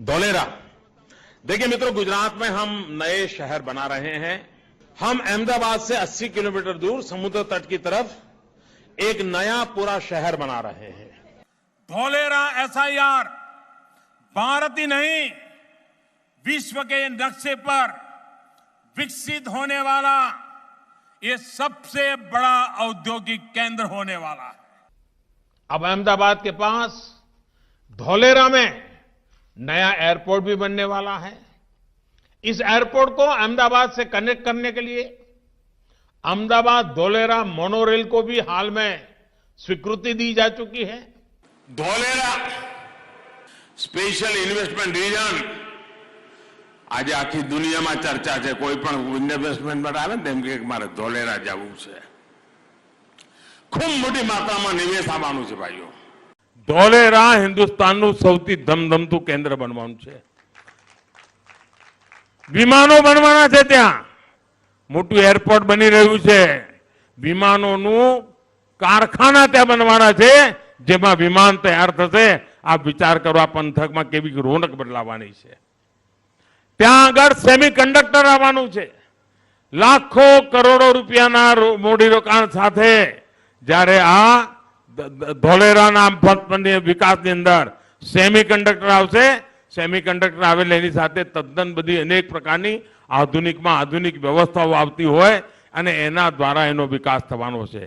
धोलेरा। देखिए मित्रों, गुजरात में हम नए शहर बना रहे हैं। हम अहमदाबाद से 80 किलोमीटर दूर समुद्र तट की तरफ एक नया पूरा शहर बना रहे हैं। धोलेरा एसआईआर भारत ही नहीं, विश्व के नक्शे पर विकसित होने वाला ये सबसे बड़ा औद्योगिक केंद्र होने वाला है। अब अहमदाबाद के पास धोलेरा में नया एयरपोर्ट भी बनने वाला है। इस एयरपोर्ट को अहमदाबाद से कनेक्ट करने के लिए अहमदाबाद धोलेरा मोनोरेल को भी हाल में स्वीकृति दी जा चुकी है। धोलेरा स्पेशल इन्वेस्टमेंट रीजन आज आखी दुनिया में चर्चा है। कोई इन्वेस्टमेंट आवे ने तेम के मारे धोलेरा जवुं छे। खूब मोटी मात्रा में निवेश आववानुं छे भाईओ। ધોલેરા હિન્દુસ્તાનનું સૌથી ધમધમતું કેન્દ્ર બનવાનું છે। વિમાનો બનવાના છે, ત્યાં મોટું એરપોર્ટ બની રહ્યું છે। વિમાનોનું કારખાના ત્યાં બનવાના છે, જેમાં વિમાન તૈયાર થશે। આપ વિચાર કરો આ પંથકમાં કેવી રોનક બદલાવાની છે। ત્યાં આગળ સેમિકન્ડક્ટર આવવાનું છે। લાખો કરોડો રૂપિયાના મૂડીરોકાણ સાથે જ્યારે આ ધોલેરાના વિકાસની અંદર સેમિકન્ડક્ટર આવશે। સેમિકન્ડક્ટર આવેલા એની સાથે તદ્દન બધી અનેક પ્રકારની આધુનિકમાં આધુનિક વ્યવસ્થાઓ આવતી હોય અને એના દ્વારા એનો વિકાસ થવાનો છે।